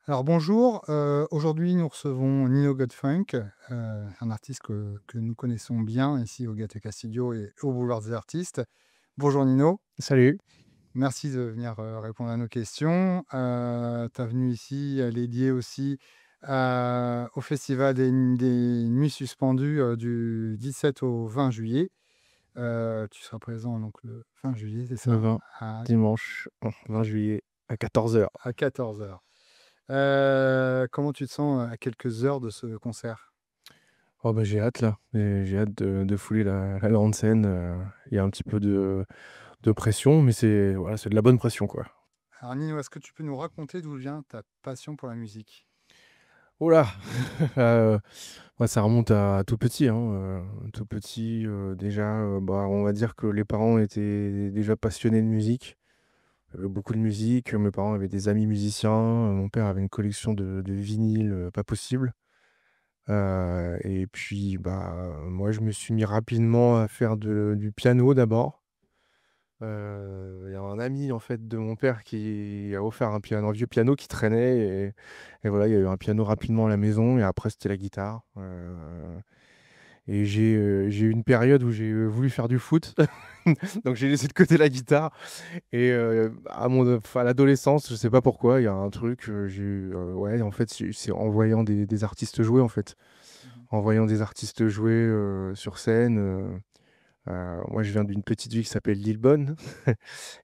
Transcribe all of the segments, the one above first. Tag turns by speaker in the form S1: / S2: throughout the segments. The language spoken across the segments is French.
S1: Alors bonjour, aujourd'hui nous recevons Nino Godfunk, un artiste que nous connaissons bien ici au Gatte Castillo et au Boulevard des Artistes. Bonjour Nino,
S2: Salut.
S1: merci de venir répondre à nos questions. Tu es venu ici, elle est liée aussi au Festival des Nuits Suspendues du 17 au 20 juillet. Tu seras présent donc le 20 juillet, c'est
S2: Le
S1: ça,
S2: 20, dimanche 20 juillet à 14h.
S1: à 14 heures. Comment tu te sens à quelques heures de ce concert?
S2: Oh bah j'ai hâte là, et j'ai hâte de fouler la grande scène. Il y a un petit peu de pression, mais c'est voilà, c'est de la bonne pression quoi.
S1: Alors Nino, est-ce que tu peux nous raconter d'où vient ta passion pour la musique?
S2: Oh là moi ça remonte à tout petit, hein, tout petit, déjà, bah, on va dire que les parents étaient déjà passionnés de musique, beaucoup de musique. Mes parents avaient des amis musiciens, mon père avait une collection de vinyles, pas possible. Et puis, bah, moi, je me suis mis rapidement à faire du piano d'abord. Il y a un ami, en fait, de mon père qui a offert un vieux piano qui traînait et voilà, il y a eu un piano rapidement à la maison et après c'était la guitare. Et j'ai eu une période où j'ai, voulu faire du foot, donc j'ai laissé de côté la guitare et à l'adolescence, je sais pas pourquoi, il y a un truc, j'ai eu, ouais, en fait, c'est en voyant des artistes jouer, en fait.
S1: Mhm.
S2: En voyant des artistes jouer, sur scène, moi je viens d'une petite ville qui s'appelle Lillebonne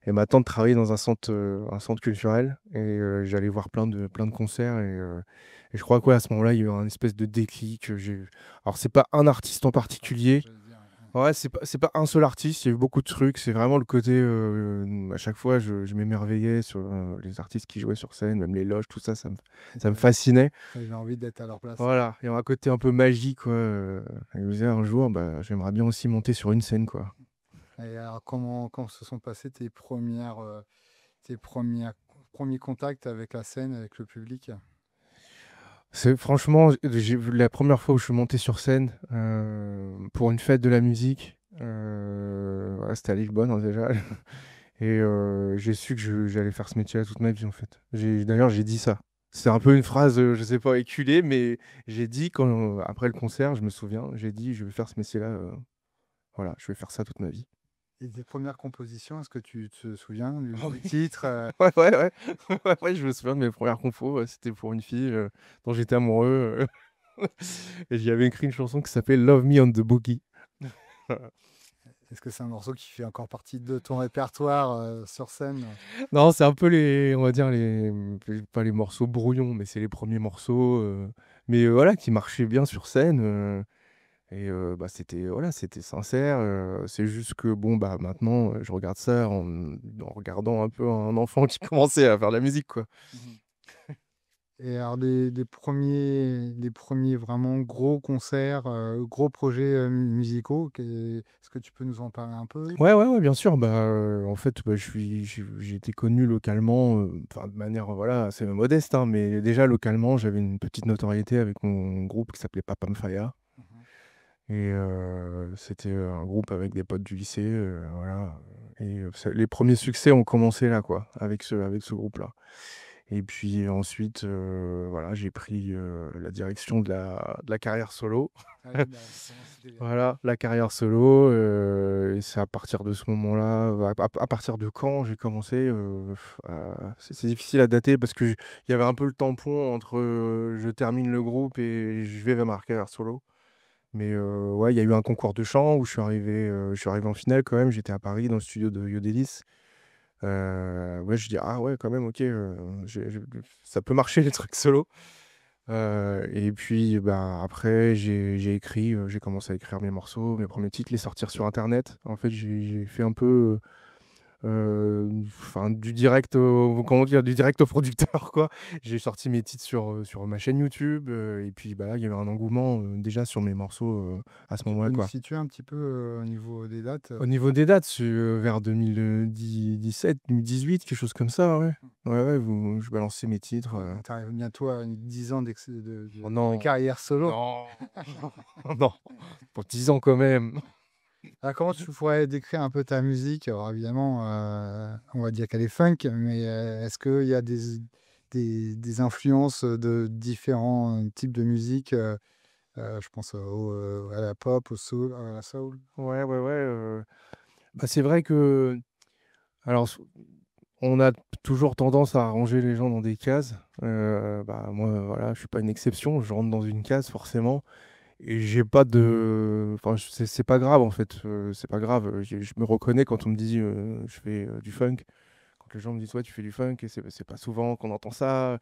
S2: et ma tante travaillait dans un centre culturel et j'allais voir plein de concerts et je crois que ouais, à ce moment-là, il y a eu un espèce de déclic, alors c'est pas un artiste en
S1: C'est ça ce que
S2: particulier.
S1: j'allais dire. Ouais.
S2: Ouais, c'est pas un seul artiste, il y a eu beaucoup de trucs, c'est vraiment le côté, à chaque fois je m'émerveillais sur, les artistes qui jouaient sur scène, même les loges, tout ça,
S1: Et
S2: ça me fascinait.
S1: t'avais envie d'être à leur place.
S2: Voilà, il y a un côté un peu magique, quoi, et je me disais un jour, bah, j'aimerais bien aussi monter sur une scène, quoi.
S1: Et alors comment se sont passées tes premiers contacts avec la scène, avec le public?
S2: C'est franchement, j'ai vu la première fois où je suis monté sur scène, pour une fête de la musique, ouais, c'était à Lisbonne, hein, déjà et j'ai su que j'allais faire ce métier-là toute ma vie, en fait. D'ailleurs, j'ai dit ça. C'est un peu une phrase, je sais pas, éculée, mais j'ai dit après le concert, je me souviens, j'ai dit: «Je vais faire ce métier-là, voilà, je vais faire ça toute ma vie».
S1: Et tes premières compositions, est-ce que tu te souviens
S2: Ah
S1: du
S2: oui.
S1: titre?
S2: Ouais, ouais, ouais. Ouais, ouais, je me souviens de mes premières compos, c'était pour une fille, dont j'étais amoureux, et j'y avais écrit une chanson qui s'appelle «Love Me on the Boogie». Voilà.
S1: Est-ce que c'est un morceau qui fait encore partie de ton répertoire sur scène?
S2: Non, c'est un peu on va dire pas les morceaux brouillons, mais c'est les premiers morceaux, mais voilà, qui marchaient bien sur scène, et bah, c'était voilà, c'était sincère, c'est juste que bon, bah, maintenant, je regarde ça en regardant un peu un enfant qui commençait à faire de la musique, quoi.
S1: Mhm. Et alors les premiers vraiment gros concerts, gros projets, musicaux, est-ce que tu peux nous en parler un peu?
S2: Ouais, ouais, ouais, bien sûr. Bah, en fait, bah, j'ai été connu localement, enfin, de manière, voilà, assez modeste, hein, mais déjà localement, j'avais une petite notoriété avec mon groupe qui s'appelait Papam Faya
S1: Mmh.
S2: et c'était, un groupe avec des potes du lycée, voilà, et ça les premiers succès ont commencé là, quoi, avec ce groupe-là et puis ensuite, voilà, j'ai pris, la direction de la carrière solo.
S1: Ah génial, comment c'était bien.
S2: Voilà, la carrière solo, et c'est à partir de ce moment-là, à partir de quand j'ai commencé, c'est difficile à dater parce que il y avait un peu le tampon entre, je termine le groupe et je vais vers ma carrière solo. Mais, ouais, il y a eu un concours de chant où je suis arrivé en finale quand même. J'étais à Paris dans le studio de Yodelis. Ouais, je dis: «Ah ouais, quand même, OK, j'ai ça peut marcher les trucs solo». Et puis, bah, après j'ai écrit, j'ai commencé à écrire mes morceaux, mes premiers titres, les sortir sur internet. En fait, j'ai fait un peu, enfin du direct au comment dire? Du direct au producteur, quoi. J'ai sorti mes titres sur ma chaîne YouTube, et puis, bah, là, il y avait un engouement, déjà sur mes morceaux, à ce
S1: Tu
S2: moment-là,
S1: peux nous
S2: quoi.
S1: situer un petit peu, au niveau des dates?
S2: Au niveau des dates, c'est, vers 2017-2018, quelque chose comme ça, ouais. Ouais, ouais, vous je balançais mes titres,
S1: Donc tu arrives bientôt à 10 ans
S2: oh
S1: de
S2: non,
S1: carrière solo.
S2: non, non, pour 10 ans quand même.
S1: Alors comment tu pourrais décrire un peu ta musique? Alors évidemment, on va dire qu'elle est funk, mais, est-ce qu'il y a des influences de différents types de musique. Je pense à la pop, au soul, à la soul.
S2: Ouais, ouais, ouais, bah, c'est vrai que alors s on a toujours tendance à ranger les gens dans des cases. Bah, moi, voilà, je suis pas une exception, je rentre dans une case forcément et j'ai pas de enfin, c'est pas grave en fait, c'est pas grave, je me reconnais quand on me dit, je fais, du funk. Quand les gens me disent: «Ouais, tu fais du funk» et c'est pas souvent qu'on entend ça.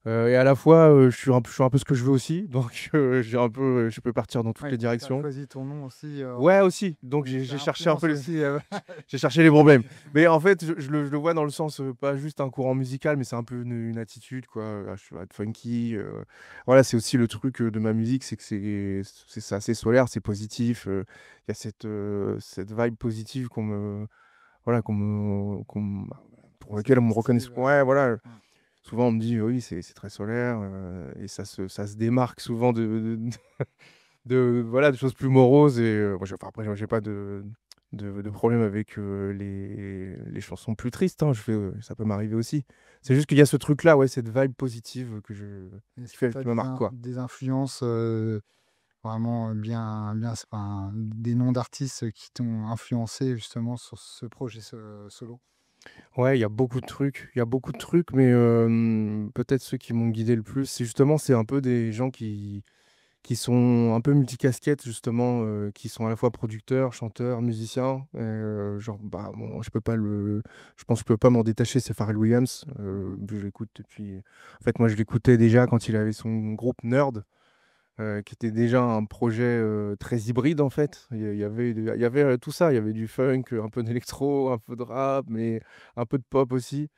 S2: Et à la fois, je suis un peu ce que je veux aussi, donc j'ai un peu, je peux partir dans toutes
S1: Ouais,
S2: les
S1: tu as
S2: directions.
S1: choisi ton nom aussi,
S2: Ouais, aussi, donc
S1: ça
S2: j'ai cherché un peu
S1: influence
S2: les
S1: aussi,
S2: j'ai cherché les problèmes. Mais en fait, je le vois dans le sens, pas juste un courant musical, mais c'est un peu une attitude quoi, je suis être funky, voilà, c'est aussi le truc, de ma musique, c'est que c'est assez solaire, c'est positif, il y a cette vibe positive qu'on me voilà, pour
S1: c'est
S2: laquelle on me reconnaisse
S1: positif,
S2: ouais, voilà.
S1: ouais.
S2: Souvent, on me dit: «Oui, c'est très solaire», et ça se démarque souvent voilà, de choses plus moroses et moi, enfin, après, moi, j'ai pas de problème avec, les chansons plus tristes, hein. Ça peut m'arriver aussi. C'est juste qu'il y a ce truc-là, ouais, cette vibe positive,
S1: Est-ce que tu as
S2: qui me marque, quoi.
S1: des influences, vraiment, bien enfin, des noms d'artistes qui t'ont influencé justement sur ce projet solo?
S2: Ouais, il y a beaucoup de trucs, mais peut-être ceux qui m'ont guidé le plus, c'est un peu des gens qui sont un peu multicasquettes justement, qui sont à la fois producteurs, chanteurs, musiciens, genre, bah, bon, je pense que je peux pas m'en détacher, c'est Pharrell Williams,
S1: Mmh.
S2: je l'écoute depuis en fait, moi, je l'écoutais déjà quand il avait son groupe Nerd, qui était déjà un projet, très hybride, en fait. Il y avait tout ça, il y avait du funk, un peu d'électro, un peu de rap, mais un peu de pop aussi.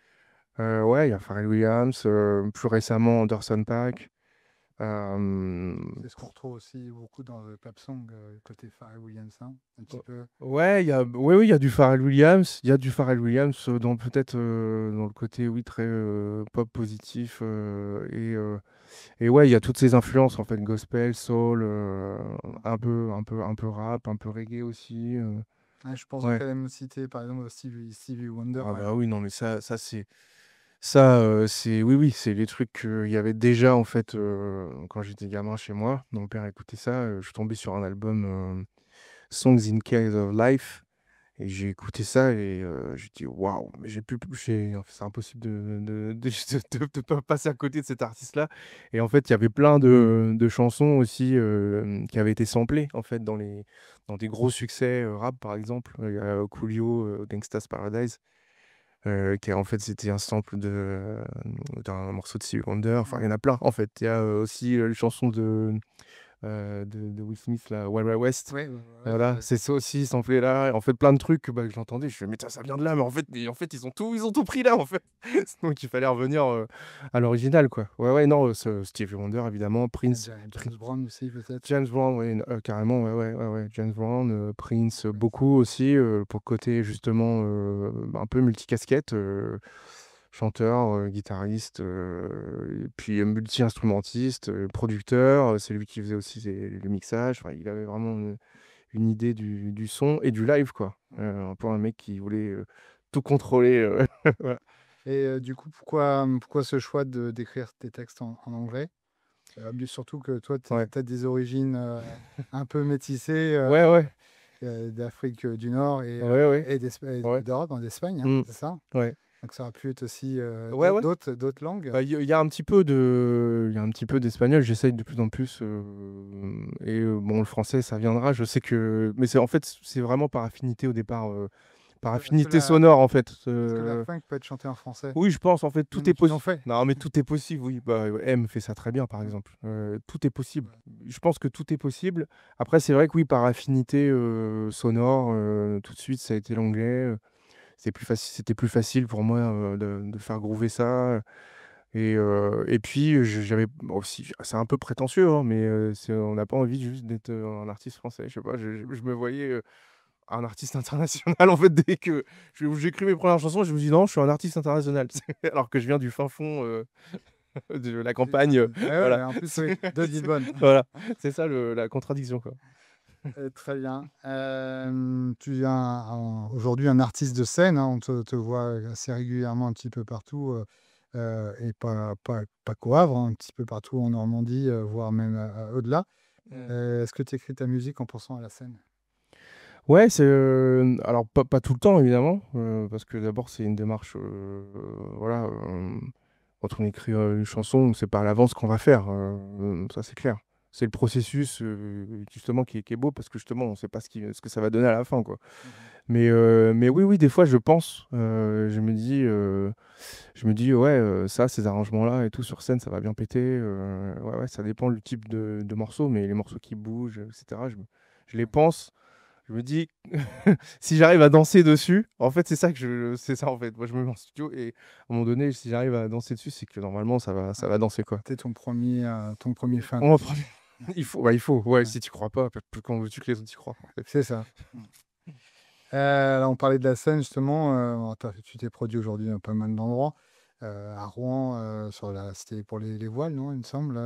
S2: Ouais, il y a Pharrell Williams, plus récemment Anderson .Paak, hem
S1: C'est ce qu'on retrouve aussi beaucoup dans le pop song, côté Pharrell Williams, hein, un petit
S2: O
S1: peu?
S2: ouais, oui, oui, il y a du Pharrell Williams. Il y a du Pharrell Williams, dans peut-être, dans le côté, oui, très, pop positif, et ouais, il y a toutes ces influences, en fait, gospel, soul, un peu rap, un peu reggae aussi,
S1: Ouais, je pense
S2: ouais.
S1: quand même citer par exemple Stevie Wonder,
S2: Ah
S1: par
S2: bah,
S1: exemple.
S2: oui, non, mais c'est oui, oui, c'est les trucs qu'il y avait déjà, en fait, quand j'étais gamin chez moi. Mon père écoutait ça, je suis tombé sur un album, Songs in Key of Life. Et j'ai écouté ça et j'ai dit: «Waouh!» mais c'est impossible de pas passer à côté de cet artiste-là et en fait, il y avait plein de chansons aussi, qui avaient été samplées, en fait, dans des gros succès, rap, par exemple. Il y a Coolio, Gangsta's Paradise, qui en fait, c'était un sample d'un morceau de Stevie Wonder. Enfin, il y
S1: Ouais.
S2: en a plein, en fait. Il y a, aussi, les chansons de Will Smith, là, Wild Wild West.
S1: Ouais, ouais, ouais, ouais,
S2: Voilà, c'est ça aussi, samplé là, en fait plein de trucs, bah, que j'entendais, je fais: «Mais ça vient de là, mais en fait ils ont tout pris là, en fait». Donc il fallait revenir, à l'original, quoi. Ouais, ouais, non, Stevie Wonder évidemment, Prince,
S1: James Brown aussi peut-être?
S2: James Brown, ouais, carrément, ouais, ouais, ouais, ouais, James Brown, Prince, beaucoup aussi, pour le côté justement, un peu multicasquette, chanteur, guitariste, et puis, multi-instrumentiste, producteur, c'est lui qui faisait aussi les mixages, enfin il avait vraiment, une idée du son et du live, quoi. Un peu un mec qui voulait, tout contrôler, voilà.
S1: Et du coup, pourquoi ce choix d'écrire tes textes en anglais? Mais surtout que toi, tu
S2: Ouais.
S1: as des origines, un peu métissées,
S2: Ouais, ouais.
S1: d'Afrique, du Nord
S2: Ouais, ouais.
S1: et
S2: Ouais.
S1: d'Europe, hein, d'Espagne, hein,
S2: Mmh.
S1: c'est ça?
S2: Ouais.
S1: Donc ça aurait pu être aussi,
S2: Ouais, ouais.
S1: d'autres langues?
S2: Bah, il y a un petit peu d'espagnol, j'essaye de plus en plus, et bon, le français, ça viendra. Je sais que mais c'est en fait, c'est vraiment par affinité au départ, par
S1: Est-ce que
S2: affinité
S1: la
S2: sonore, en fait,
S1: est-ce que la funk peut être chantée en français?
S2: oui, je pense, en fait,
S1: Il y en
S2: tout
S1: a
S2: est
S1: qui l'ont
S2: possible.
S1: fait.
S2: Non, mais tout est possible, oui. Bah, M fait ça très bien, par
S1: Mmh.
S2: exemple. Tout est possible.
S1: Ouais.
S2: Je pense que tout est possible. Après, c'est vrai que oui, par affinité, sonore, tout de suite, ça a été l'anglais, c'était plus facile pour moi, de faire groover ça, et puis, j'avais aussi c'est un peu prétentieux, hein, mais on n'a pas envie juste d'être, un artiste français. Je sais pas, je me voyais, un artiste international, en fait, dès que j'écris mes premières chansons, je me dis: «Non, je suis un artiste international». Alors que je viens du fin fond, de la
S1: Du
S2: campagne,
S1: Lisbonne. Ouais,
S2: voilà.
S1: ouais, en plus, oui, de Lisbonne.
S2: Voilà, c'est ça la contradiction, quoi.
S1: Très bien. Tu es aujourd'hui un artiste de scène, hein, on te voit assez régulièrement un petit peu partout, et pas qu'au Havre, hein, un petit peu partout en Normandie, voire même au-delà. Est-ce que tu écris ta musique en pensant à la scène?
S2: Ouais, c'est alors pas tout le temps évidemment, parce que d'abord c'est une démarche, voilà, quand on écrit une chanson, c'est pas à l'avance qu'on va faire, ça c'est clair. C'est le processus justement qui est beau parce que justement on sait pas ce que ça va donner à la fin quoi.
S1: Mhm.
S2: Mais oui, oui, des fois je pense, je me dis ouais, ça, ces arrangements-là et tout sur scène, ça va bien péter. Ouais, ouais, ça dépend du type de morceaux, mais les morceaux qui bougent, etc. Je les pense. Je me dis, si j'arrive à danser dessus, en fait, c'est ça en fait. Moi, je me mets en studio et à un moment donné, si j'arrive à danser dessus, c'est que normalement, ça
S1: Ouais.
S2: va danser quoi.
S1: T'es ton premier fan.
S2: On va prendre- il faut. Ouais,
S1: Ouais,
S2: si tu crois pas, quand veux-tu que les autres y croient, en fait.
S1: c'est ça. Mm. Là, on parlait de la scène justement. Tu t'es produit aujourd'hui dans pas mal d'endroits. À Rouen, c'était pour les voiles, non, il me semble.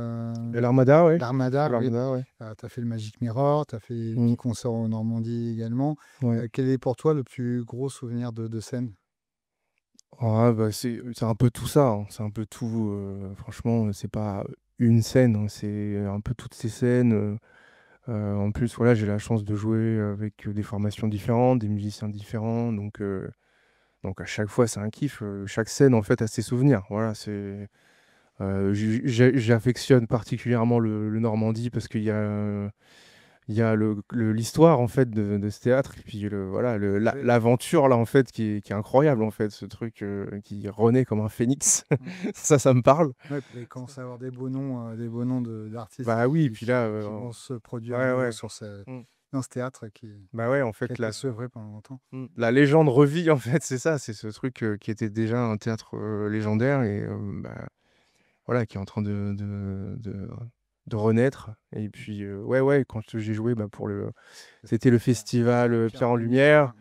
S2: Et l'Armada, ouais.
S1: L'Armada, oui.
S2: L'Armada, ouais.
S1: Tu as fait le Magic Mirror, tu as fait des
S2: Mm,
S1: petits concerts en Normandie également.
S2: ouais.
S1: Quel est pour toi le plus gros souvenir de scène?
S2: Ouais, bah, c'est un peu tout ça, hein. C'est un peu tout. Franchement, c'est pas une scène, hein, c'est un peu toutes ces scènes. En plus, voilà, j'ai la chance de jouer avec des formations différentes, des musiciens différents. Donc à chaque fois, c'est un kiff. Chaque scène, en fait, a ses souvenirs. Voilà, j'affectionne particulièrement le Normandie parce il y a l'histoire en fait de ce théâtre et puis voilà
S1: Oui.
S2: l'aventure là en fait qui est incroyable en fait ce truc qui renaît comme un phénix.
S1: Mm.
S2: Ça me parle.
S1: Ouais, puis il commence à avoir des beaux noms d'artistes
S2: Bah oui, puis là
S1: qui vont se produire à
S2: ouais
S1: nouveau
S2: ouais. Mm.
S1: dans ce théâtre
S2: Bah ouais, en
S1: qui a
S2: fait
S1: été sevré pendant longtemps.
S2: la légende revit en fait, c'est ça, c'est ce truc qui était déjà un théâtre légendaire et bah, voilà, qui est en train de renaître. Et puis, ouais, ouais, quand j'ai joué bah, c'était le festival
S1: Pierre
S2: Pierre
S1: en
S2: en
S1: Lumière.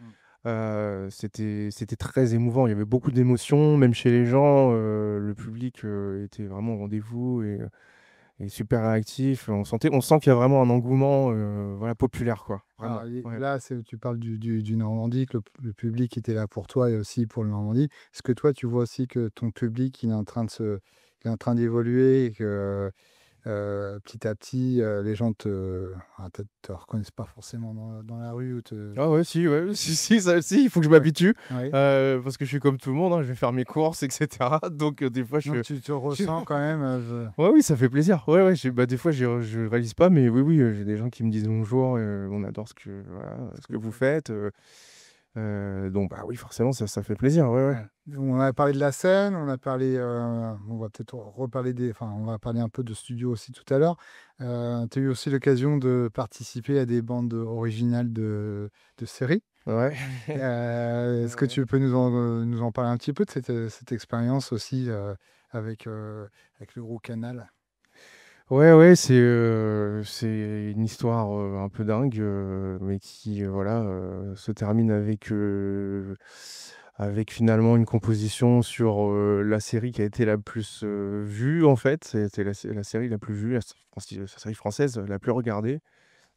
S2: Lumière. C'était très émouvant. Il y avait beaucoup d'émotions, même chez les gens. Le public était vraiment au rendez-vous et super réactif. On sent qu'il y a vraiment un engouement voilà, populaire, quoi.
S1: Alors
S2: Vraiment. Ouais.
S1: là, tu parles du Normandie, que le public était là pour toi et aussi pour le Normandie. Est-ce que toi, tu vois aussi que ton public, il est en train d'évoluer et que petit à petit, les gens te reconnaissent pas forcément dans la rue ou te...
S2: Ah ouais, si, si, il faut que je
S1: Ouais.
S2: m'habitue,
S1: Oui.
S2: parce que je suis comme tout le monde, hein, je vais faire mes courses, etc. Donc des fois,
S1: Donc tu te
S2: je-
S1: ressens quand même.
S2: Ouais, oui, ça fait plaisir. Ouais, ouais, bah, des fois, je réalise pas, mais oui, oui, j'ai des gens qui me disent bonjour, on adore voilà, ce que vous faites. Donc, bah oui, forcément, ça fait plaisir. Ouais, ouais.
S1: Ouais. On a parlé de la scène, on a parlé, on va peut-être reparler enfin, on va parler un peu de studio aussi tout à l'heure. Tu as eu aussi l'occasion de participer à des bandes originales de séries.
S2: Ouais.
S1: Est-ce que
S2: Ouais.
S1: tu peux nous en parler un petit peu de cette expérience aussi avec le gros Canal?
S2: Ouais, ouais, c'est une histoire un peu dingue, mais qui voilà, se termine avec finalement une composition sur la série qui a été la plus vue en fait. C'était la série la plus vue, la série française la plus regardée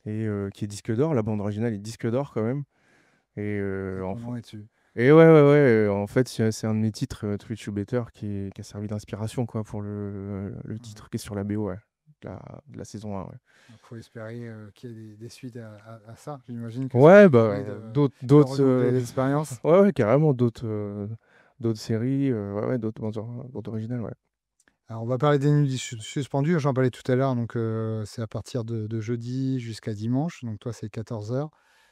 S2: et qui est disque d'or. La bande originale est disque d'or quand même. Et,
S1: Et ton nom est dessus.
S2: et ouais, ouais, ouais, en fait, c'est un de mes titres, Treat You Better, qui a servi d'inspiration quoi, pour le
S1: Mhm.
S2: titre qui est sur la BO, ouais, de la saison 1, ouais.
S1: Il faut espérer qu'il y ait des suites à ça. J'imagine que ça
S2: Ouais,
S1: te
S2: bah,
S1: permet de
S2: d'autres,
S1: renouveler l'expérience.
S2: ouais, ouais, carrément, d'autres séries, ouais, ouais, bandes originales, ouais.
S1: Alors, on va parler des nuits suspendues. J'en parlais tout à l'heure. Donc, c'est à partir de jeudi jusqu'à dimanche. Donc, toi, c'est 14 heures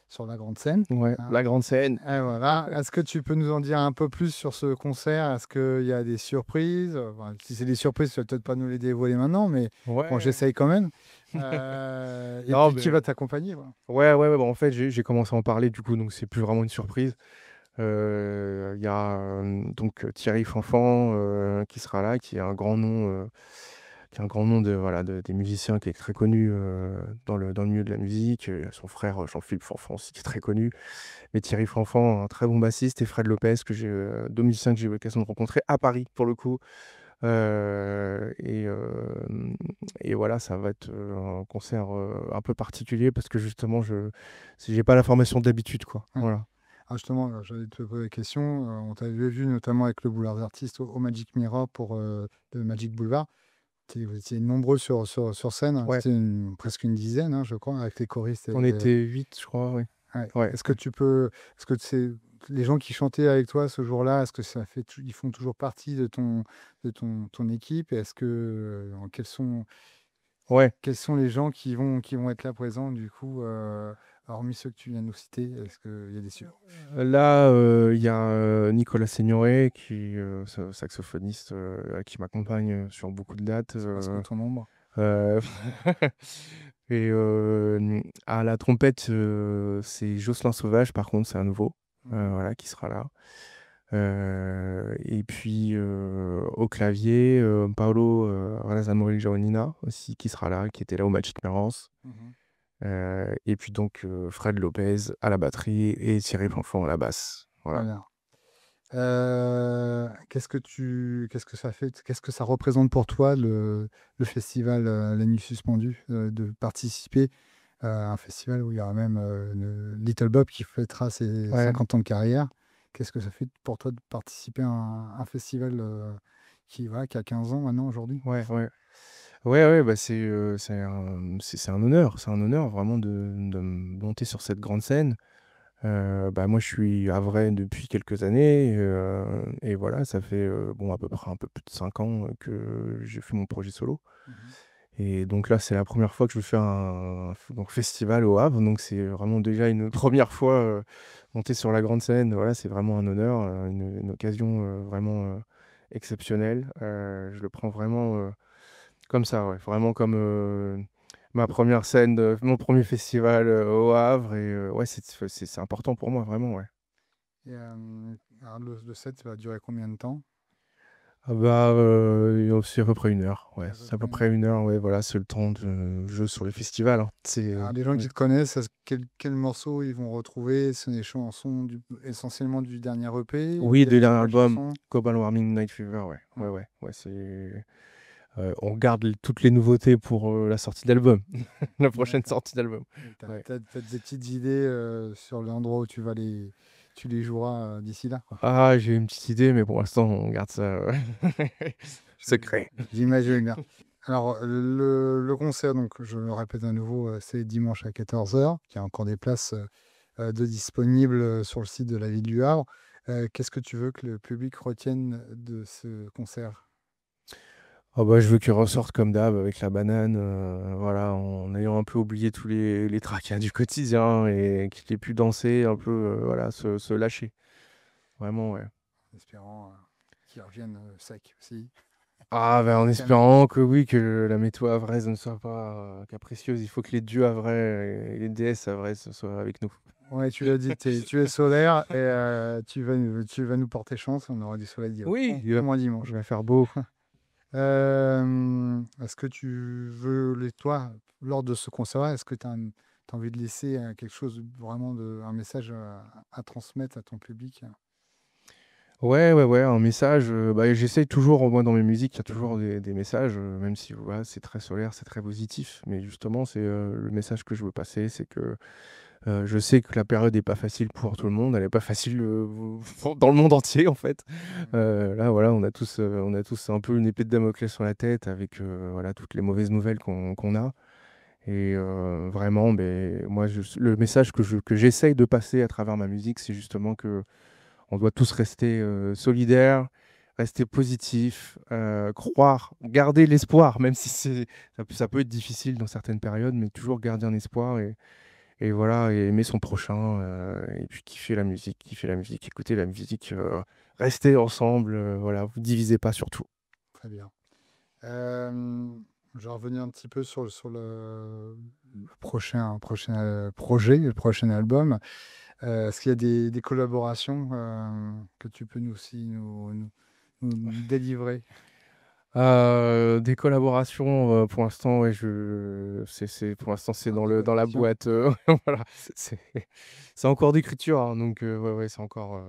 S1: sur la grande scène.
S2: Ouais,
S1: Hein.
S2: la grande scène.
S1: Et voilà. Est-ce que tu peux nous en dire un peu plus sur ce concert? Est-ce qu'il y a des surprises? Enfin, si c'est des surprises, tu vas peut-être pas nous les dévoiler maintenant, mais bon,
S2: Ouais.
S1: j'essaye quand même. Et
S2: Non,
S1: puis, qui
S2: mais
S1: va t'accompagner? Voilà.
S2: ouais, ouais, ouais, bah, en fait, j'ai commencé à en parler, du coup, donc c'est plus vraiment une surprise. Il y a donc Thierry Fanfan qui sera là, qui est un grand nom voilà, des musiciens, qui est très connu dans le milieu de la musique. Son frère Jean-Philippe Fanfan aussi, qui est très connu. Mais Thierry Fanfan, un très bon bassiste, et Fred Lopez, deux musiciens que j'ai eu l'occasion de rencontrer à Paris, pour le coup. Euh, et, euh, et voilà, ça va être un concert un peu particulier parce que justement, j'ai pas la formation d'habitude, quoi.
S1: Ouais.
S2: Voilà.
S1: justement, j'allais te poser la question. On t'avait vu notamment avec le Boulevard des Artistes au Magic Mirror pour le Magic Boulevard. Vous étiez nombreux sur scène, hein.
S2: Ouais,
S1: C'était presque une dizaine, hein, je crois, avec les choristes.
S2: on était 8, je crois, oui.
S1: Ouais.
S2: Ouais.
S1: Est-ce que c'est les gens qui chantaient avec toi ce jour-là, est-ce que ils font toujours partie de ton équipe? Et est-ce que
S2: Ouais.
S1: quels sont les gens qui vont être là présents du coup, hormis ceux que tu viens de nous citer? Est-ce qu'il y a des
S2: Là, il y a Nicolas Signoret, saxophoniste, qui m'accompagne sur beaucoup de dates.
S1: c'est presque ton nombre?
S2: Euh, et à la trompette, c'est Jocelyn Sauvage, par contre, c'est un nouveau,
S1: Mhm.
S2: voilà, qui sera là. Et puis au clavier, Paolo Razamori Giovannina aussi, qui sera là, qui était là au Magic Mirrors.
S1: Mhm.
S2: Et puis donc Fred Lopez à la batterie et Thierry Planfond à la basse.
S1: Très
S2: Voilà.
S1: bien. Qu'est-ce que ça fait, qu'est-ce que ça représente pour toi le festival La Nuit Suspendue, de participer à un festival où il y aura même Little Bob qui fêtera ses
S2: Ouais,
S1: 50 ans de carrière. Qu'est-ce que ça fait pour toi de participer à un festival voilà, qui a 15 ans maintenant aujourd'hui?
S2: ouais, ouais. Ouais, ouais, bah c'est un honneur. C'est un honneur vraiment de monter sur cette grande scène. Bah moi, je suis havrais depuis quelques années. Et voilà, ça fait bon, à peu près un peu plus de 5 ans que j'ai fait mon projet solo.
S1: Mhm.
S2: Et donc là, c'est la première fois que je fais donc, festival au Havre. Donc c'est vraiment déjà une première fois monter sur la grande scène. Voilà, c'est vraiment un honneur, une occasion vraiment exceptionnelle. Je le prends vraiment comme ça, ouais. Vraiment comme ma première scène, mon premier festival au Havre. Et ouais, c'est important pour moi, vraiment, ouais.
S1: Et, alors le set, ça va durer combien de temps?
S2: Ah bah, c'est à peu près 1 heure, ouais.
S1: À peu
S2: C'est à peu
S1: près
S2: près 1 heure, ouais, voilà, c'est le temps de jeu sur le festival, hein.
S1: Alors, les gens
S2: Ouais.
S1: qui te connaissent, quel morceau ils vont retrouver? Ce sont des chansons essentiellement du dernier EP ou il
S2: Oui,
S1: y a
S2: de
S1: des
S2: dernier
S1: nouvelles
S2: album,
S1: chansons?
S2: Global Warming Night Fever, ouais.
S1: Ouais.
S2: Ouais, ouais, ouais, on garde toutes les nouveautés pour la sortie d'album, la prochaine
S1: D'accord.
S2: sortie d'album.
S1: Et
S2: Ouais.
S1: t'as des petites idées sur l'endroit où tu les joueras d'ici là, quoi.
S2: Ah, j'ai une petite idée, mais pour l'instant, on garde ça
S1: Je-
S2: secret.
S1: J'imagine bien. Alors, le concert, donc, je le répète à nouveau, c'est dimanche à 14 h. Il y a encore des places de disponibles sur le site de la ville du Havre. Qu'est-ce que tu veux que le public retienne de ce concert?
S2: Oh bah, je veux qu'il ressorte comme d'hab avec la banane, voilà, en ayant un peu oublié tous les tracas du quotidien et qu'il ait pu danser un peu, voilà, se lâcher. Vraiment, ouais.
S1: En espérant qu'ils reviennent secs aussi.
S2: Ah, bah, en
S1: Calme.
S2: espérant que oui, que la météo havraise ne soit pas capricieuse. Il faut que les dieux havrais et les déesses havraises soient avec nous.
S1: Ouais, tu l'as dit, tu es solaire et tu vas nous porter chance. On aura du soleil
S2: Oui,
S1: au moins
S2: il
S1: dimanche.
S2: va faire beau.
S1: Est-ce que tu veux, toi, lors de ce concert-là, est-ce que tu as envie de laisser quelque chose, vraiment, un message à transmettre à ton public?
S2: Ouais, ouais, ouais, un message. Bah, j'essaye toujours, moi, dans mes musiques, il y a toujours des messages, même si voilà, c'est très solaire, c'est très positif. Mais justement, c'est le message que je veux passer, c'est que je sais que la période n'est pas facile pour tout le monde, elle n'est pas facile dans le monde entier, en fait.
S1: Mhm.
S2: Là, voilà, on a tous un peu une épée de Damoclès sur la tête avec voilà, toutes les mauvaises nouvelles qu'on a. Et vraiment, ben, moi, le message que j'essaye de passer à travers ma musique, c'est justement que on doit tous rester solidaires, rester positifs, croire, garder l'espoir, même si ça peut être difficile dans certaines périodes, mais toujours garder un espoir et voilà, et aimer son prochain, et puis kiffer la musique, écouter la musique, rester ensemble, voilà, vous divisez pas surtout.
S1: Très bien. Je vais revenir un petit peu sur le prochain projet, le prochain album. Est-ce qu'il y a des collaborations que tu peux nous aussi nous délivrer?
S2: Des collaborations, pour l'instant, ouais, pour l'instant, c'est dans la
S1: Articulation.
S2: boîte, voilà, c'est encore d'écriture, hein, donc ouais, ouais, c'est encore,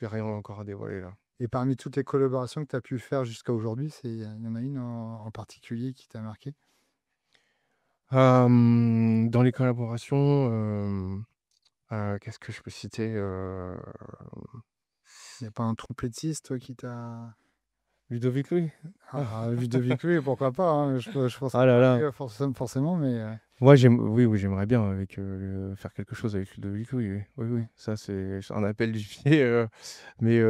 S2: j'ai rien encore à dévoiler là.
S1: Et parmi toutes les collaborations que tu as pu faire jusqu'à aujourd'hui, il y en a une en particulier qui t'a marqué?
S2: Dans les collaborations, Qu'est-ce que je peux citer?
S1: Il y a pas un trompettiste, toi, qui t'a
S2: Ludovic Louis?
S1: Ludovic Louis, pourquoi pas, hein, je pense
S2: Ah là
S1: pas
S2: là!
S1: lui, forcément, mais
S2: Moi, oui, j'aimerais bien faire quelque chose avec Ludovic Louis, oui. Oui, oui,
S1: ouais.
S2: ça c'est un appel du pied, mais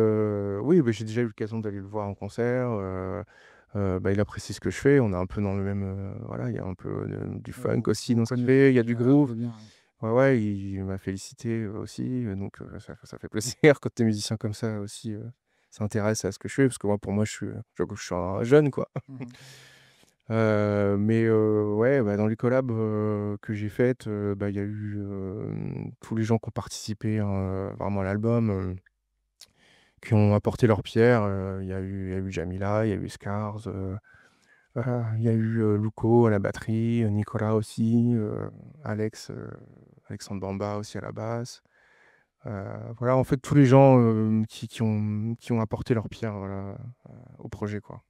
S2: oui, bah, j'ai déjà eu l'occasion d'aller le voir en concert, bah, il apprécie ce que je fais. On est un peu dans le même, voilà, il y a un peu du funk
S1: Vous
S2: aussi
S1: vous
S2: dans ce qu'il fait, il y a
S1: connaissez
S2: du
S1: un peu
S2: groove.
S1: bien, ouais.
S2: Ouais, ouais, il m'a félicité, aussi, donc ça fait plaisir quand des musiciens comme ça aussi, s'intéressent à ce que je fais, parce que moi, pour moi, je suis un jeune, quoi.
S1: Mmh.
S2: Mais ouais, bah, dans les collabs, que j'ai faites, bah, il y a eu, tous les gens qui ont participé, hein, vraiment à l'album, qui ont apporté leur pierre, il y a eu Jamila, il y a eu Scars, il y a eu, Luco à la batterie, Nicolas aussi, Alex, Alexandre Bamba aussi à la basse. Voilà, en fait, tous les gens, qui ont apporté leur pierre, voilà, au projet, quoi.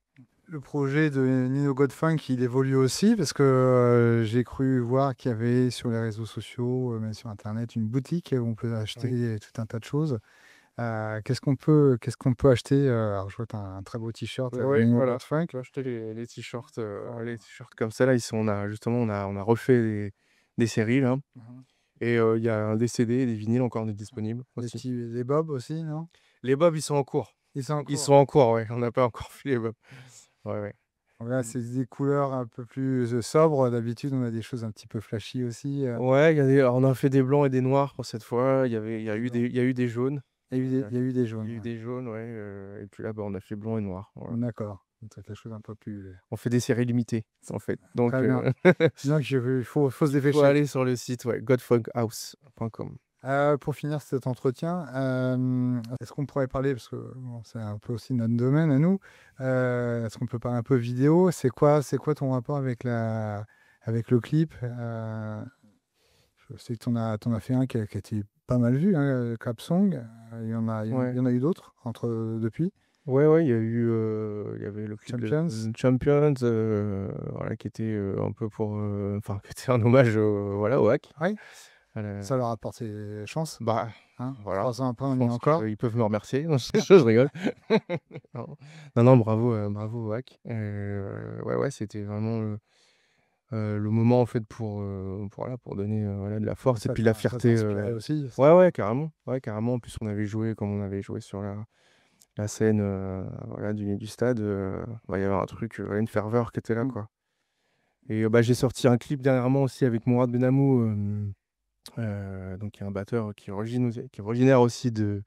S1: Le projet de Nino Godfunk, il évolue aussi parce que j'ai cru voir qu'il y avait sur les réseaux sociaux, même sur internet, une boutique où on peut
S2: Oui.
S1: acheter tout un tas de choses. Qu'est-ce qu'on peut acheter? Alors je vois que tu as un très beau t-shirt,
S2: Ouais,
S1: Nino
S2: voilà.
S1: Godfunk.
S2: Tu peux acheter les t-shirts,
S1: Oh.
S2: comme ça là, on a refait des séries là,
S1: Mmh.
S2: et il y a des CD, des vinyles encore disponibles aussi.
S1: Les bobs aussi, non?
S2: Les bobs, ils sont en cours.
S1: Ils sont en
S2: Ils
S1: cours.
S2: sont en cours, ouais, on n'a pas encore fait les bobs. Ouais, ouais.
S1: Donc là,
S2: Mmh.
S1: c'est des couleurs un peu plus, sobres. D'habitude, on a des choses un petit peu flashy aussi,
S2: Ouais, alors on a fait des blancs et des noirs pour cette fois.
S1: d'accord.
S2: Il y a eu des jaunes.
S1: Il y a eu des
S2: Il
S1: jaunes,
S2: y a eu
S1: ouais.
S2: des jaunes, ouais, et puis là, bah, on a fait blanc et noir, voilà.
S1: D'accord. Donc c'est quelque chose un peu plus,
S2: On fait des séries limitées, en fait, donc
S1: très bien. Donc il faut se
S2: il faut
S1: dépêcher.
S2: aller sur le site, ouais, godfunkhouse.com.
S1: Pour finir cet entretien, est-ce qu'on pourrait parler, parce que bon, c'est un peu aussi notre domaine à nous, est-ce qu'on peut parler un peu vidéo? C'est quoi ton rapport avec le clip? Je sais que t'en as fait un qui a été pas mal vu, hein, Clap Song. Il
S2: Ouais.
S1: y en a eu d'autres depuis.
S2: Ouais, ouais, il y avait le clip de
S1: Champions.
S2: Champions, voilà, qui était, un peu enfin, qui était un hommage, voilà, au hack.
S1: Oui,
S2: À la
S1: ça leur a porté chance,
S2: Bah,
S1: hein.
S2: voilà,
S1: 3 ans après,
S2: je
S1: on y est
S2: pense
S1: encore.
S2: qu'ils peuvent me remercier. Non, je rigole. Non, non, non, bravo, bravo au hack. Ouais, ouais, c'était vraiment, le moment, en fait, voilà, pour donner, voilà, de la force et puis la
S1: Ça t'a
S2: fierté,
S1: inspiré aussi, ça?
S2: ouais, ouais, carrément. Ouais, carrément. En plus, comme on avait joué sur la scène, voilà, du stade, bah, il y avait un truc, une ferveur qui était là,
S1: Mmh.
S2: quoi. Et bah, j'ai sorti un clip dernièrement aussi avec Mourad Benamou, donc qui est un batteur qui est originaire aussi de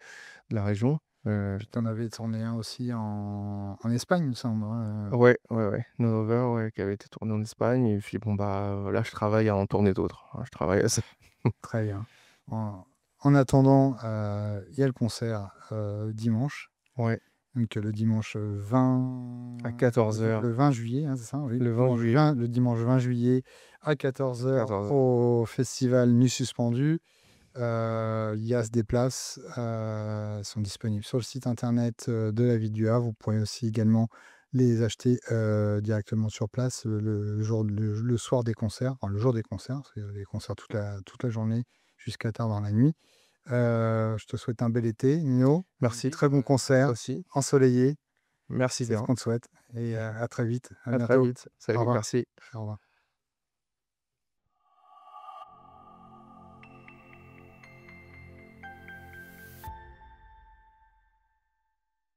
S2: la région.
S1: Puis tu en avais tourné un aussi en Espagne, il me semble, hein,
S2: Ouais, ouais, ouais, No Over, ouais, qui avait été tourné en Espagne, et puis bon, bah, là, je travaille à en tourner d'autres, hein, je travaille à ça.
S1: très bien. En attendant, il y a le concert, dimanche,
S2: Ouais,
S1: donc le dimanche,
S2: à 14 h,
S1: le 20 juillet, hein, c'est ça? Oui,
S2: le 20 juillet,
S1: le dimanche 20 juillet à 14 h
S2: 14 h.
S1: au festival Nuit Suspendue. Yas des places, sont disponibles sur le site internet, de la Ville du Havre. Vous pourrez aussi également les acheter, directement sur place, le soir des concerts, enfin le jour des concerts, parce qu'il y a des concerts toute la journée jusqu'à tard dans la nuit. Je te souhaite un bel été, Nino.
S2: Merci,
S1: Très bon
S2: toi
S1: concert,
S2: aussi.
S1: ensoleillé,
S2: Merci
S1: c'est ce
S2: bien.
S1: qu'on te souhaite et à très vite, à
S2: À très
S1: bientôt.
S2: vite.
S1: Au
S2: Salut,
S1: revoir.
S2: merci.
S1: Au revoir.